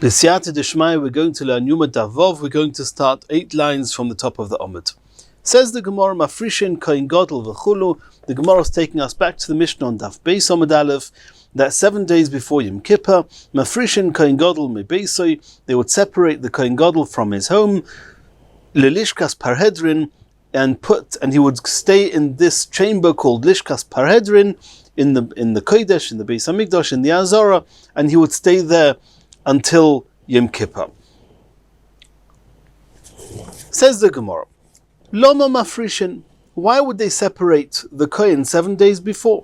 B'siyata d'shmaya, we're going to learn Yoma Daf. We're going to start 8 lines from the top of the Omid. Says the Gemara, Mafrishin Kohen Gadol v'chulu. The Gemara is taking us back to the Mishnah on Daf Beis Omid Aleph, that 7 days before Yom Kippur, Mafrishin Kohen Gadol mebeisoi, they would separate the Kohen Gadol from his home, lelishkas parhedrin, and he would stay in this chamber called Lishkas Parhedrin in the Kodesh, in the Beis Hamikdash, in the Azara, and he would stay there until Yom Kippur. Says the Gemara, Loma Mafrishin, why would they separate the Kohen 7 days before?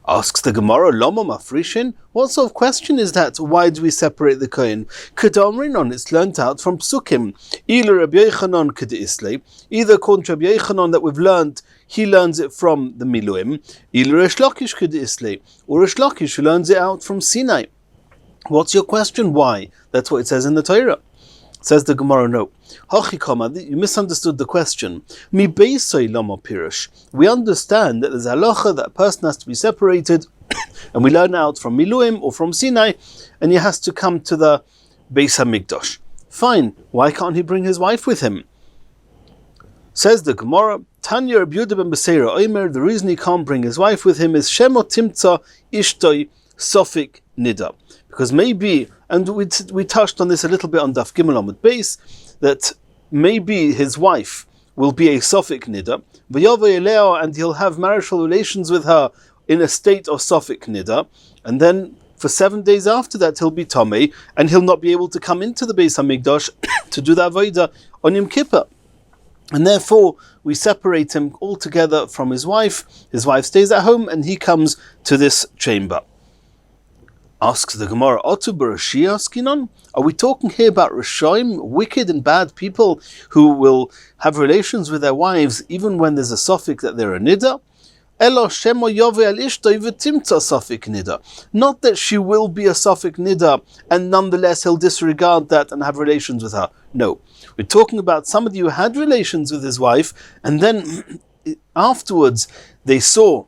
Asks the Gemara, Loma Mafrishin, what sort of question is that? Why do we separate the Kohen? Kedamrinon, it's learnt out from Psukim. Either Rabbi Yochanan Kedisle, either according to Rabbi Yochanan that we've learned, he learns it from the Miluim, either Reish Lakish Kedisle, or Reish Lakish who learns it out from Sinai. What's your question? Why? That's what it says in the Torah. Says the Gemara, no. You misunderstood the question. Mi beisoi lama pirush. We understand that there's a halacha that a person has to be separated, and we learn out from Miluim or from Sinai, and he has to come to the Beis Hamikdash. Fine. Why can't he bring his wife with him? Says the Gemara, Tanya Rabbi Yehuda ben Beseira Omer, the reason he can't bring his wife with him is Shemo Timtza Ishtoi Sofik Nida. Because maybe, and we touched on this a little bit on Daf Gimel Amud Beis, that maybe his wife will be a Sofik Nida, and he'll have marital relations with her in a state of Sofik Nida, and then for 7 days after that he'll be Tomei, and he'll not be able to come into the Beis Hamikdash to do the Avodah on Yom Kippur. And therefore, we separate him altogether from his wife. His wife stays at home, and he comes to this chamber. Asks the Gemara, Otu Barashia Skinon? Are we talking here about Rishoim, wicked and bad people who will have relations with their wives even when there's a suffix that they're a nida? Elo Shemo Yove al Ishtoi v'timtza suffix nida. Not that she will be a suffix nida and nonetheless he'll disregard that and have relations with her. No. We're talking about somebody who had relations with his wife and then afterwards they saw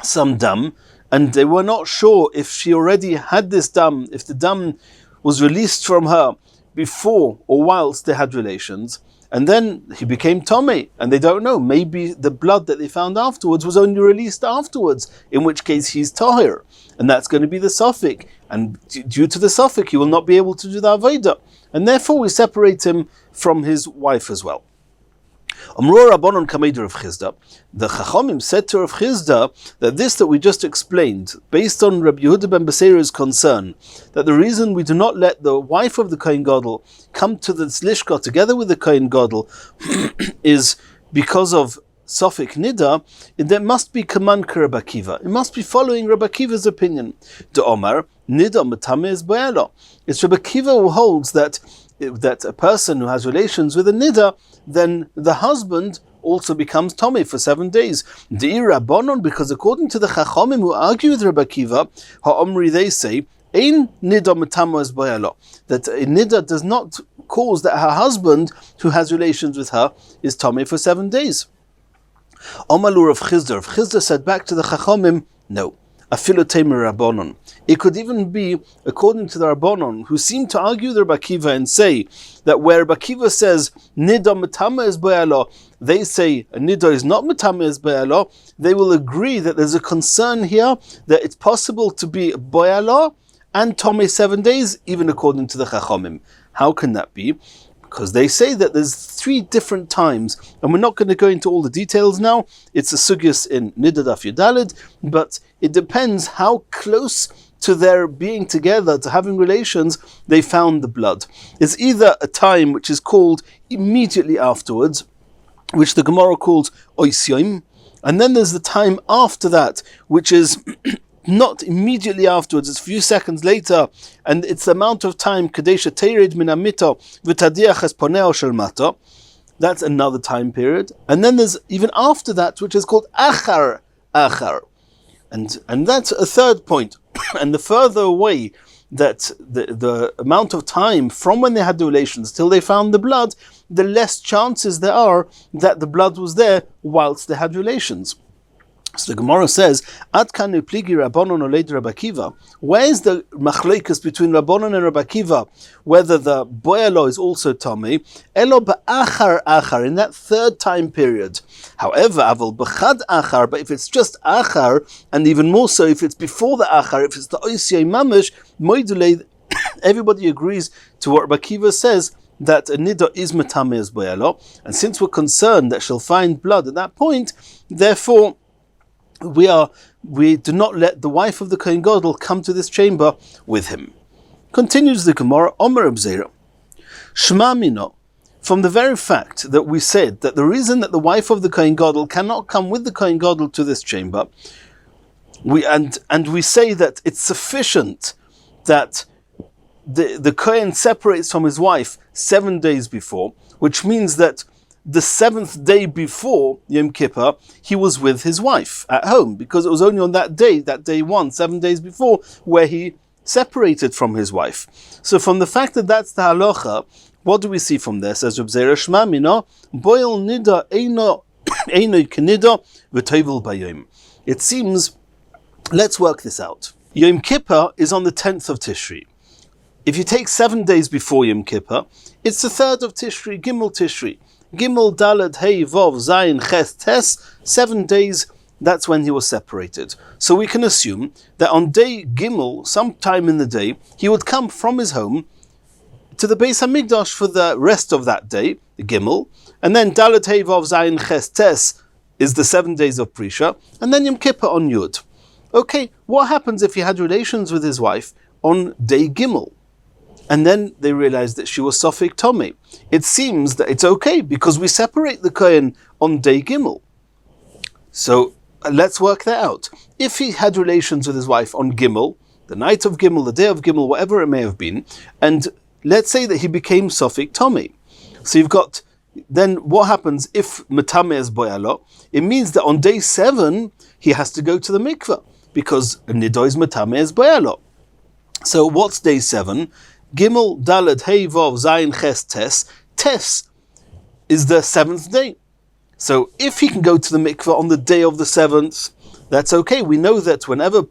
some dam, and they were not sure if she already had this dam, if the dam was released from her before or whilst they had relations, and then he became Tomei, and they don't know, maybe the blood that they found afterwards was only released afterwards, in which case he's Tahir, and that's going to be the suffix, and due to the suffix he will not be able to do the Avodah, and therefore we separate him from his wife as well. Amror Rabbanon Kameider of Chizda. The Chachamim said to Rav Chizda that this that we just explained, based on Rabbi Yehuda ben Beseira's concern, that the reason we do not let the wife of the Kohen Gadol come to the Lishka together with the Kohen Gadol is because of Sofik Nida, there must be Kaman Rabbi Akiva. It must be following Rabbi Akiva's opinion. The Omar, Nida Matame is Boela. It's Rabbi Akiva who holds that a person who has relations with a nida, then the husband also becomes Tomei for 7 days. De'ir Rabbanon, because according to the Chachamim who argue with Rabbi Akiva, Ha'omri, they say, Ein nida metama es boyalo, that a nida does not cause that her husband who has relations with her is Tomei for 7 days. Omalur of Chizda said back to the Chachamim, no. Afilotemer Rabbanon. It could even be, according to the Rabbanon, who seem to argue with Rabbi Akiva and say that where Rabbi Akiva says Nida Matama is Be'alo, they say Nida is not Matama is Be'alo, they will agree that there's a concern here that it's possible to be Be'alo and Tomei 7 days, even according to the Chachamim. How can that be? Because they say that there's 3 different times, and we're not going to go into all the details now. It's a sugyas in Nida Daf Yudalid, but it depends how close to their being together, to having relations, they found the blood. It's either a time which is called immediately afterwards, which the Gemara calls oisyom, and then there's the time after that, which is not immediately afterwards, it's a few seconds later, and it's the amount of time kadesha teirid min amito v'tadiach es poneo shel mata. That's another time period, and then there's even after that, which is called achar, and that's a third point. And the further away that the amount of time from when they had the relations till they found the blood, the less chances there are that the blood was there whilst they had relations. So the Gemara says, Ad kanu pligi Rabbanon oled Rabbi Akiva. Where is the machlekes between Rabbanon and Rabbi Akiva, whether the boyalo is also Tomei? Elo ba'achar achar, in that third time period. However, avol b'chad achar, but if it's just achar, and even more so if it's before the achar, if it's the oisiyei mamish, moidulei, everybody agrees to what Rabbi Akiva says, that a nida is matame as boyalo, and since we're concerned that she'll find blood at that point, therefore we do not let the wife of the Kohen Gadol come to this chamber with him. Continues the Gemara, Omer Abzera, Shema Mino, from the very fact that we said that the reason that the wife of the Kohen Gadol cannot come with the Kohen Gadol to this chamber, we say that it's sufficient that the Kohen separates from his wife 7 days before, which means that the 7th day before Yom Kippur, he was with his wife at home, because it was only on that day 1, 7 days before, where he separated from his wife. So from the fact that that's the halacha, what do we see from there? Says Reb Zera, Shema Mina, Boil Nida Eino Kenida V'Tovel Bayom. It seems, let's work this out. Yom Kippur is on the 10th of Tishri. If you take 7 days before Yom Kippur, it's the 3rd of Tishri, Gimel Tishri. Gimel, Daled, Hey, Vov, Zayin, Ches, Tes, 7 days, that's when he was separated. So we can assume that on day Gimel, sometime in the day, he would come from his home to the Beis HaMikdash for the rest of that day, the Gimel, and then Daled, Hey, Vov, Zayin, Ches, Tes is the 7 days of Prisha, and then Yom Kippur on Yud. Okay, what happens if he had relations with his wife on day Gimel? And then they realized that she was Sofik Tomei. It seems that it's okay because we separate the Kohen on day Gimel. So let's work that out. If he had relations with his wife on Gimel, the night of Gimel, the day of Gimel, whatever it may have been, and let's say that he became Sofik Tomei. So you've got, then what happens if Matame is Boyalo? It means that on day 7, he has to go to the mikveh because Nido is Matame is Boyalo. So what's day 7? Gimel, Daled, Hey, Vov, Zayin, Ches, Tes. Tes is the 7th day. So if he can go to the mikveh on the day of the 7th, that's okay. We know that whenever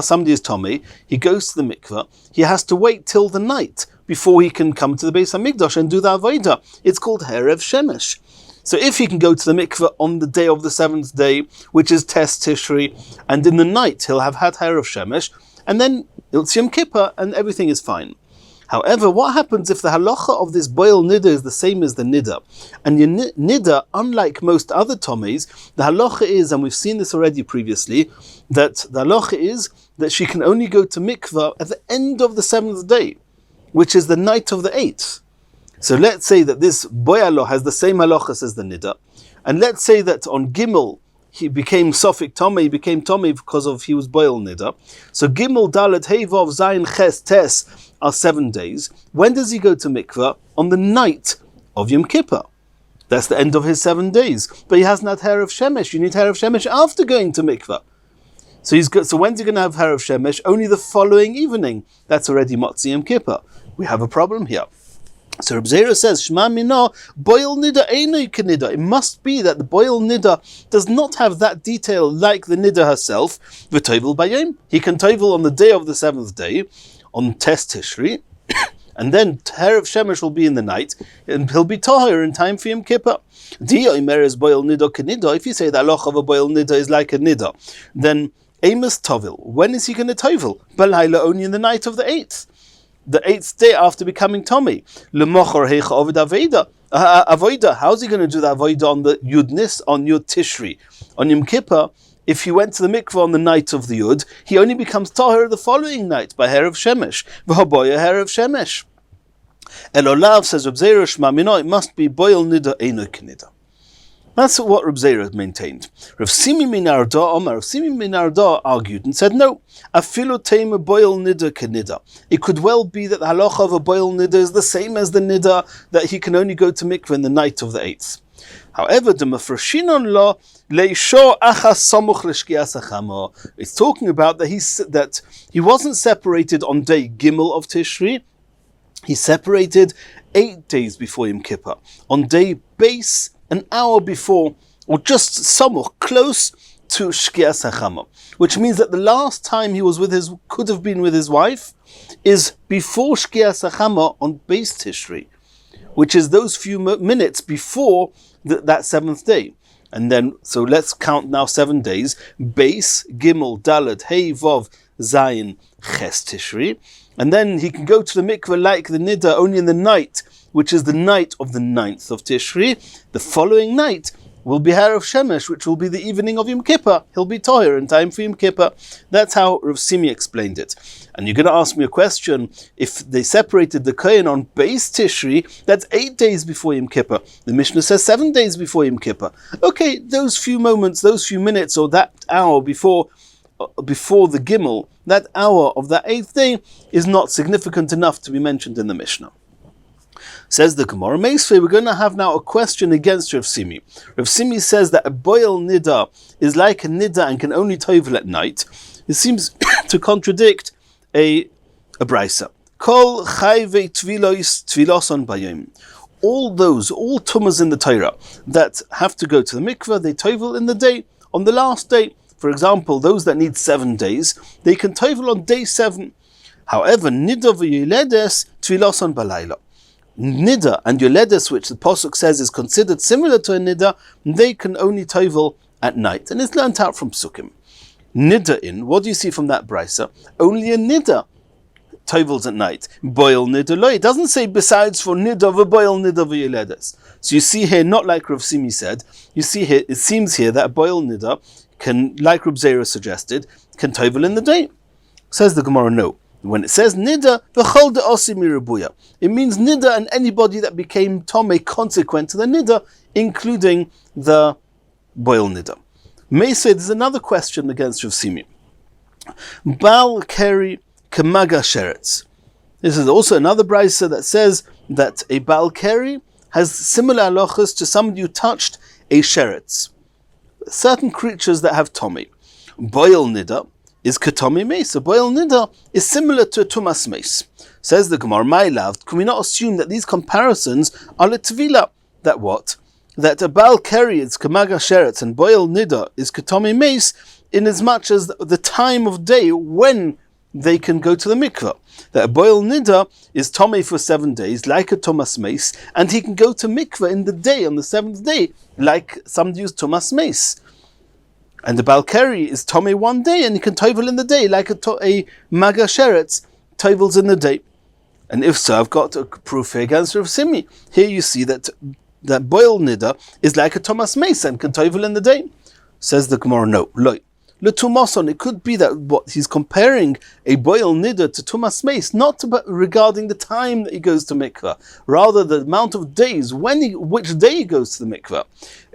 somebody is Tomei, he goes to the mikveh, he has to wait till the night before he can come to the Beis HaMikdash and do the Avodah. It's called Erev Shemesh. So if he can go to the mikveh on the day of the 7th day, which is Tes Tishri, and in the night he'll have had Erev Shemesh, and then it's Yom Kippur and everything is fine. However, what happens if the halacha of this boil nida is the same as the nida? And your nida, unlike most other tomes, the halacha is, and we've seen this already previously, that the halacha is that she can only go to mikvah at the end of the 7th day, which is the night of the 8th. So let's say that this boyalo has the same halachas as the nida, and let's say that on Gimel, he became Sofik Tomei, he became Tomei because of he was boil nida. So Gimel, Dalet, Hey, Vov, Zayin, Ches, Tes are 7 days. When does he go to mikveh? On the night of Yom Kippur. That's the end of his 7 days. But he hasn't had Erev Shemesh. You need Erev Shemesh after going to mikveh. So when's he going to have Erev Shemesh? Only the following evening. That's already Motzi Yom Kippur. We have a problem here. So Reb Zera says, Shema Mina, boil nida einoi kenida. It must be that the boil nida does not have that detail like the nida herself. V'tovel bayom. He can tovel on the day of the 7th day, on Tes Tishri, and then Erev Shemesh will be in the night, and he'll be tahir in time for Yom Kippur. Diya imeres boil nida kenida. If you say the halacha of a boil nida is like a nida, then Amos tovel. When is he going to tovel? Balayla, only in the night of the 8th. The 8th day after becoming Tomei. L'mochor heicha ovid avoida. How's he going to do the avoida on the Yudnis, on Yud Tishri? On Yom Kippur, if he went to the mikveh on the night of the Yud, he only becomes tahir the following night by Erev Shemesh. V'haboya Erev Shemesh. Elolav, says Reb Zera, Shema Mino, it must be boil nida eino kenida. That's what Reb Zera maintained. Rav Simi Minarda argued and said, no, afilu teima boil nida kenida. It could well be that the halacha of a boil nida is the same as the nida, that he can only go to mikveh in the night of the 8th. However, the mafreshinon law leisho achas samuch l'shkias hachamo. It's talking about that he wasn't separated on day Gimel of Tishri. He separated 8 days before Yom Kippur. On day Beis, an hour before, or just somewhat close to Shkias HaChama, which means that the last time he was could have been with his wife is before Shkias HaChama on Beis Tishri, which is those few minutes before that seventh day. And then, so let's count now 7 days. Beis, Gimel, Dalet, Hey, Vov, Zayin, Ches Tishri. And then he can go to the mikveh like the Nida only in the night, which is the night of the 9th of Tishri. The following night will be Harav Shemesh, which will be the evening of Yom Kippur. He'll be Toher in time for Yom Kippur. That's how Rav Simi explained it. And you're going to ask me a question. If they separated the Kohen on Beis Tishri, that's 8 days before Yom Kippur. The Mishnah says 7 days before Yom Kippur. Okay, those few moments, those few minutes, or that hour before the Gimel, that hour of that 8th day is not significant enough to be mentioned in the Mishnah. Says the Gemara Meisvei, we're going to have now a question against Rav Simi. Rav Simi says that a boil nida is like a nida and can only tovel at night. It seems to contradict a brisa. Kol chayvei tviloson bayom. All tumas in the Torah that have to go to the mikveh, they tovel in the day, on the last day. For example, those that need 7 days, they can tovel on day 7. However, nida v'yoledes tviloson balayla. Nida and yoledes, which the Pasuk says is considered similar to a nida, they can only tovel at night. And it's learnt out from Psukim. Nida what do you see from that brisa? Only a nida tovels at night. Boil nida lo. It doesn't say besides for nida v'boil nida v'yoledes. So you see here, not like Rav Simi said, you see here, it seems here that a boil nida can, like Reb Zera suggested, can tovel in the day. Says the Gemara, no. When it says nida, v'chol de'osi mirabuya, it means nida and anybody that became tomei consequent to the nida, including the boil nida. Meisei, there's another question against Rav Simi. Bal keri kemaga sheretz. This is also another brisa that says that a bal keri has similar halachas to somebody who touched a sheretz. Certain creatures that have tomei. Boil nida is katomi meis. A boil nida is similar to a tumas meis. Says the Gemara, my love, can we not assume that these comparisons are letvila? That what? That a bal keri is kamaga sheretz and boil nida is katomi meis, in as much as the time of day when they can go to the mikveh. That a boil nida is tomei for 7 days, like a tumas meis, and he can go to mikveh in the day, on the 7th day, like somebody who's tumas meis. And the Balkari is Tomei 1 day, and he can tovel in the day, like a Maga Sheretz tovels in the day. And if so, I've got a proof here against Rav Simi. Here you see that boil nida is like a Thomas Mace and can tovel in the day. Says the Gemara, no, loy. L'tumason, it could be that what he's comparing a boil nida to Tumas Mace, not regarding the time that he goes to mikveh, rather the amount of days, which day he goes to the mikveh.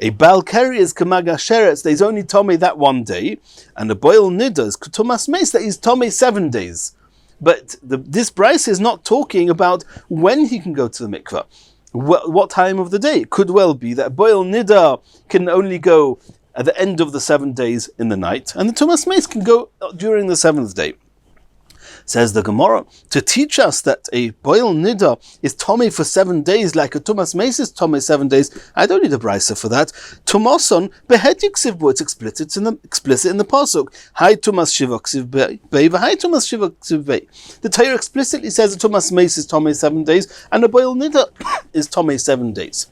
A bal keri is kamaga sheretz, that he's only tomei that 1 day, and a boil nida is Tumas Mace, that he's tomei 7 days. But this brisa is not talking about when he can go to the mikveh. What time of the day? It could well be that boil nida can only go at the end of the 7 days in the night, and the Tumas Mace can go during the 7th day. Says the Gemara, to teach us that a boil nida is tomei for 7 days, like a Tumas Mace is tomei 7 days. I don't need a brisa for that. Tumason behedik sivbo, it's explicit in the pasuk. Hi Tumas shivak sivbei, v'hai Tumas shivak sivbei. The Torah explicitly says a Tumas Mace is tomei 7 days, and a boil nida is tomei 7 days.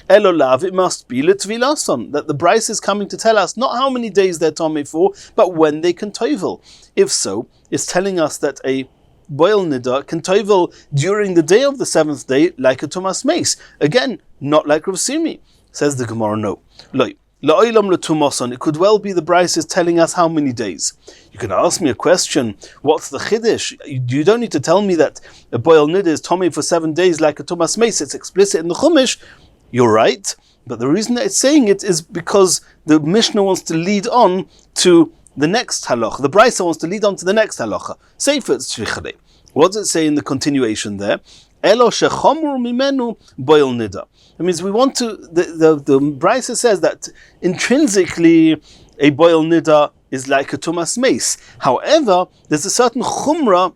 Elolav, it must be l'tvilason, that the brisa is coming to tell us not how many days they're tomei for, but when they can tovel. If so, it's telling us that a boil nida can tovel during the day of the 7th day, like a Tumas Mace. Again, not like Rav Simi. Says the Gemara, no. La'olam l'tumason, it could well be the brisa is telling us how many days. You can ask me a question, what's the chiddush? You don't need to tell me that a boil nida is tomei for 7 days, like a Tumas Mace. It's explicit in the Chumash. You're right, but the reason that it's saying it is because the Mishnah wants to lead on to the next halacha. The Brisa wants to lead on to the next halacha. Sefer tzvichale. What does it say in the continuation there? Elo shechomur mimenu boil nida. That means we want to. The Brisa says that intrinsically a boil nida is like a Tumas Mace. However, there's a certain chumrah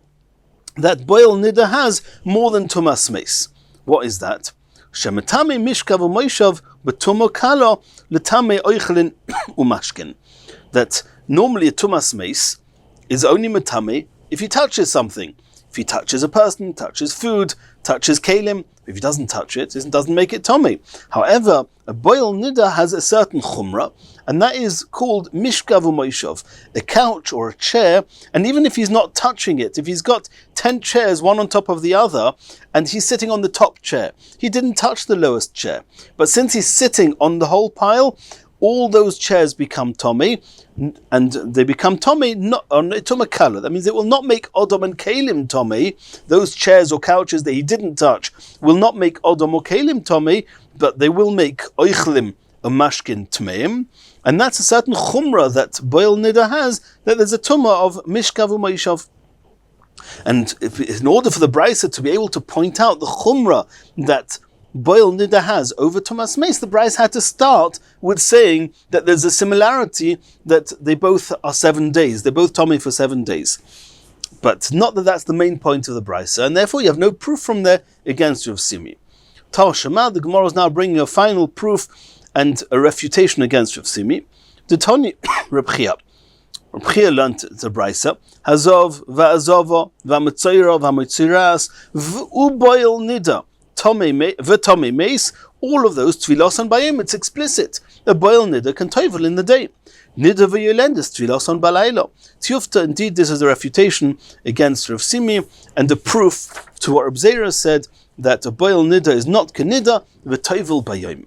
that boil nida has more than Tumas Mace. What is that? Shemetame mishkav u'moishav b'tumo kalo l'tame oichlin umashkin. that normally a tumas meis is only metame if he touches something. If he touches a person, touches food, touches kalim, if he doesn't touch it, it doesn't make it tummy. However, a boil nida has a certain chumrah, and that is called mishkav u'moishov, a couch or a chair, and even if he's not touching it, if he's got 10 chairs, one on top of the other, and he's sitting on the top chair, he didn't touch the lowest chair. But since he's sitting on the whole pile, all those chairs become tommy, and they become tommy not on tumakala. That means it will not make odom and kalim tommy. Those chairs or couches that he didn't touch will not make odom or kalim tommy, but they will make oichlim a mashkin tmeim. And that's a certain chumrah that boil nida has, that there's a tumah of mishkav u'moishav. And in order for the brisa to be able to point out the chumrah that boil nida has over tumas meis, the brisa had to start with saying that there's a similarity, that they both are 7 days. They're both tummy for 7 days. But not that that's the main point of the brisa, and therefore you have no proof from there against Rav Simi. Tal Shema, the Gemara is now bringing a final proof and a refutation against Rav Simi. The Tani Reb Chia. Reb Chia learned the brisa, Hazov va'azova va'metzoira va'metziras v'uboil nida v'tomei meis, all of those tvilos on bayim, it's explicit. A boil nida can tovel in the day. Nida v'yolendes tvilos on balaylo. Tiyufta, indeed, this is a refutation against Rav Simi and a proof to what Reb Zera said, that a boil nida is not kenida v'tovel bayim.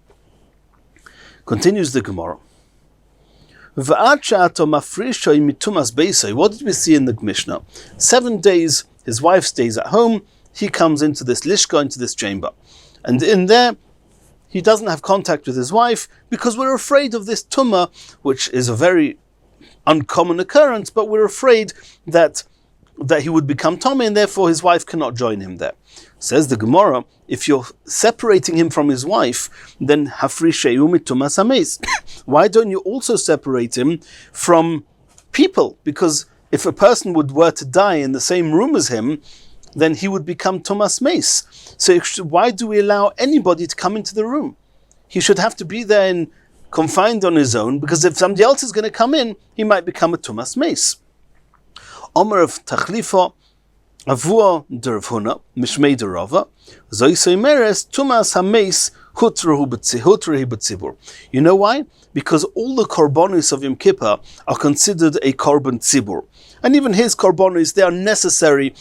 Continues the Gemara. What did we see in the Mishnah? 7 days, his wife stays at home, he comes into this lishka, into this chamber. And in there, he doesn't have contact with his wife because we're afraid of this tumah, which is a very uncommon occurrence, but we're afraid that he would become tummy and therefore his wife cannot join him there. Says the Gemara, if you're separating him from his wife, then hafrisheyu mitumas hameis. Why don't you also separate him from people? Because if a person were to die in the same room as him, then he would become tumas meis. So why do we allow anybody to come into the room? He should have to be there and confined on his own, because if somebody else is going to come in, he might become a tumas meis. Omer of Tachlifa, Avua dervhuna, Mishmei derava, Zoisei meres, Tumas hameis, Hutrahi b'tzibur. You know why? Because all the korbanos of Yom Kippur are considered a korban tzibur. And even his korbanos, they are necessary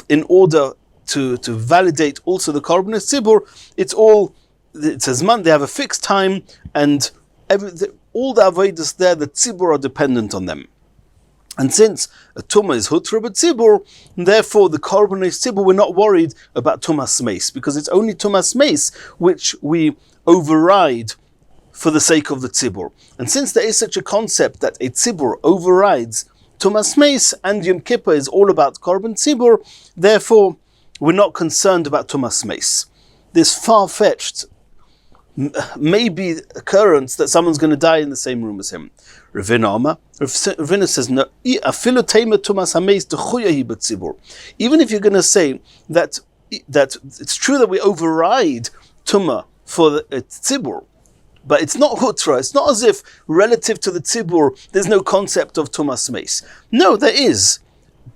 in order to validate also the korban tzibur. It's as man, they have a fixed time, and all the avodas there, the tzibur are dependent on them. And since a tumah is hutra b'tzibur, therefore the korban tzibur, we're not worried about tumas meis, because it's only tumas meis which we override for the sake of the tzibur. And since there is such a concept that a tzibur overrides tumas meis, and Yom Kippur is all about korban tzibur, therefore we're not concerned about tumas meis. This far-fetched maybe occurrence that someone's going to die in the same room as him. Ravina says, no, even if you're going to say that it's true that we override tumah for the tzibur, but it's not hutra, it's not as if relative to the tzibur there's no concept of tumas meis. No, there is.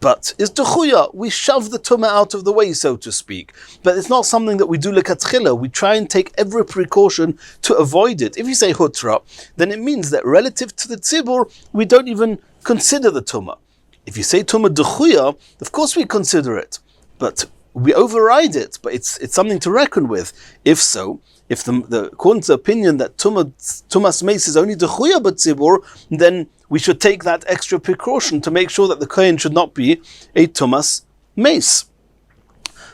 But is dechuya, we shove the tumah out of the way, so to speak. But it's not something that we do lekatchila. We try and take every precaution to avoid it. If you say hutra, then it means that relative to the tzibur, we don't even consider the tumah. If you say tumah dechuya, of course we consider it, but we override it. But it's something to reckon with. If so, if the according to the opinion that tumas meis is only dechuya b'tzibur, then we should take that extra precaution to make sure that the kohen should not be a tumas meis.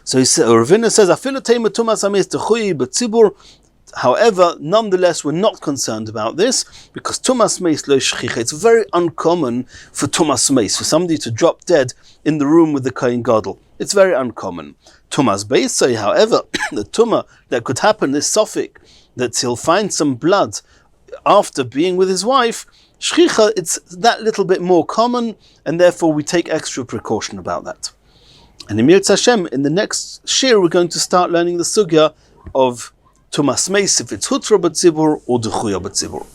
So Ravina says, "Afilu teima tumas hameis dechuya b'tzibur." However, nonetheless, we're not concerned about this because tumas meis lo shchicha. It's very uncommon for tumas meis, for somebody to drop dead in the room with the kohen gadol. It's very uncommon. Tumas beisai, however, the tumah that could happen is sofik, that he'll find some blood after being with his wife. Shchicha, it's that little bit more common, and therefore we take extra precaution about that. And in Mirz Hashem, in the next shiur, we're going to start learning the sugya of tumas meis, if it's hutra b'tzibur or dechuya b'tzibur.